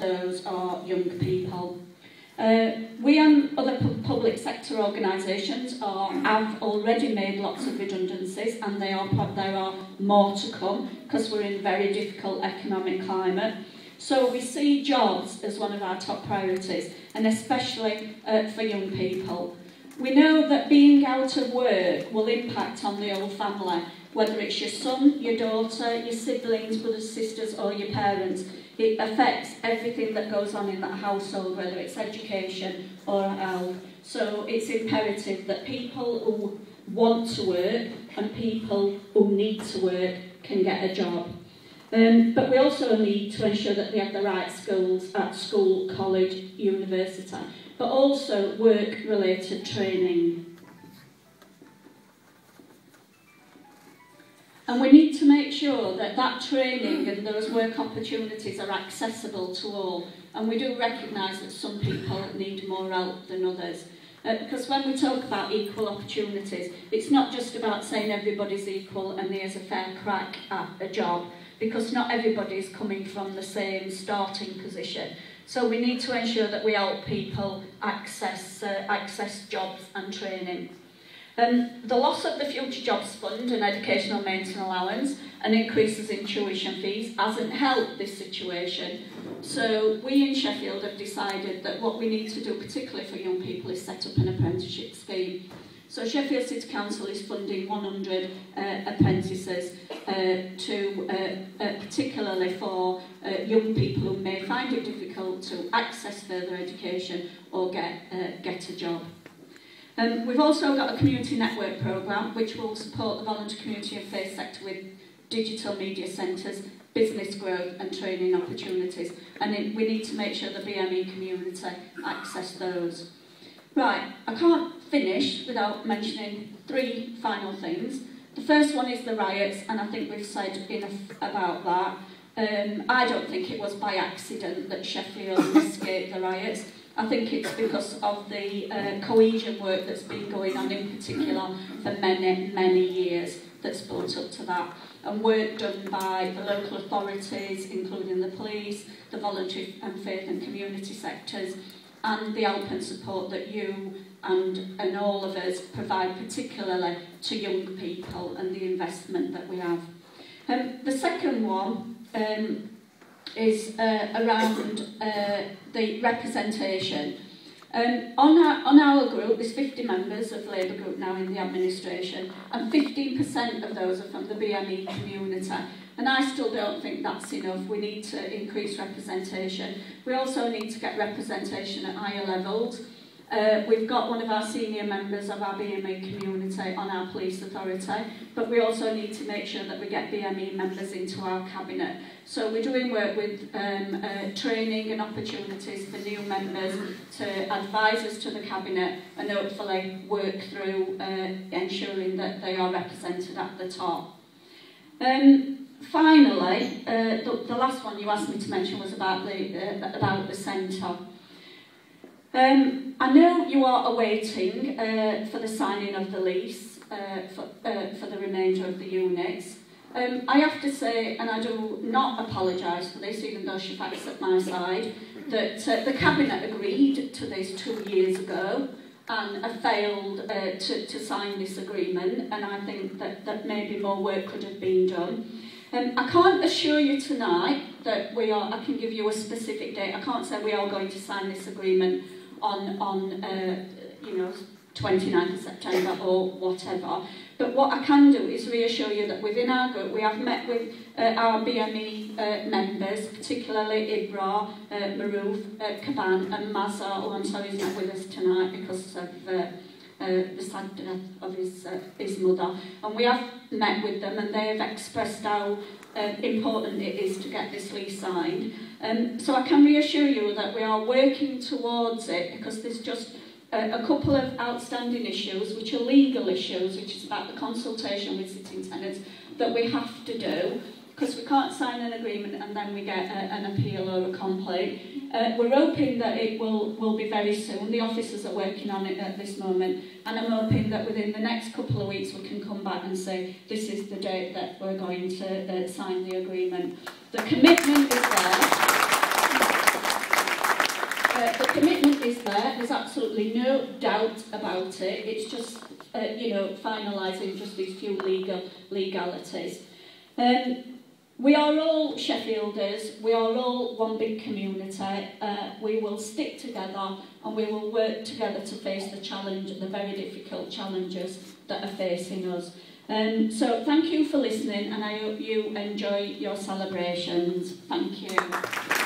of those are young people. We and other public sector organisations have already made lots of redundancies, and there are more to come because we're in a very difficult economic climate. So we see jobs as one of our top priorities, and especially for young people. We know that being out of work will impact on the whole family, whether it's your son, your daughter, your siblings, brothers, sisters or your parents. It affects everything that goes on in that household, whether it's education or health. So it's imperative that people who want to work and people who need to work can get a job. But we also need to ensure that they have the right skills at school, college, university, but also work-related training. And we need to make sure that that training and those work opportunities are accessible to all. And we do recognise that some people need more help than others. Because when we talk about equal opportunities, it's not just about saying everybody's equal and there's a fair crack at a job, because not everybody is coming from the same starting position. So we need to ensure that we help people access jobs and training. The loss of the Future Jobs Fund and Educational Maintenance Allowance and increases in tuition fees hasn't helped this situation. So we in Sheffield have decided that what we need to do, particularly for young people, is set up an apprenticeship scheme. So Sheffield City Council is funding 100 apprentices particularly for young people who may find it difficult to access further education or get a job. We've also got a community network programme which will support the voluntary community and faith sector with digital media centres, business growth and training opportunities, and we need to make sure the BME community access those. Right, I can't finish without mentioning 3 final things. The first one is the riots, and I think we've said enough about that. I don't think it was by accident that Sheffield escaped the riots. I think it's because of the cohesion work that's been going on in particular for many, many years that's brought up to that. And work done by the local authorities, including the police, the voluntary and faith and community sectors, and the help and support that you and all of us provide, particularly to young people, and the investment that we have. The second one is around the representation. On our group, there's 50 members of Labour group now in the administration, and 15% of those are from the BME community. And I still don't think that's enough. We need to increase representation. We also need to get representation at higher levels. We've got one of our senior members of our BME community on our police authority, but we also need to make sure that we get BME members into our cabinet. So we're doing work with training and opportunities for new members to advise us to the cabinet and hopefully work through ensuring that they are represented at the top. Finally, the last one you asked me to mention was about the centre. I know you are awaiting for the signing of the lease for the remainder of the units. I have to say, and I do not apologise for this, even though Shafaq's at my side, that the Cabinet agreed to this 2 years ago and have failed to sign this agreement, and I think that maybe more work could have been done. I can't assure you tonight that I can give you a specific date. I can't say we are going to sign this agreement on 29th of September or whatever. But what I can do is reassure you that within our group we have met with our BME members, particularly Ibra, Maroof, Kaban and Mazar, who I'm sorry is not with us tonight because of the sad death of his mother. And we have met with them and they have expressed how important it is to get this lease signed. So I can reassure you that we are working towards it, because there's just a couple of outstanding issues, which are legal issues, which is about the consultation with sitting tenants, that we have to do, because we can't sign an agreement and then we get an appeal or a complaint. We're hoping that it will be very soon. The officers are working on it at this moment, and I'm hoping that within the next couple of weeks we can come back and say this is the date that we're going to sign the agreement. The commitment is there. the commitment is there. There's absolutely no doubt about it. It's just, you know, finalising just these few legalities. We are all Sheffielders, we are all one big community, we will stick together and we will work together to face the challenge, the very difficult challenges that are facing us. So thank you for listening, and I hope you enjoy your celebrations. Thank you.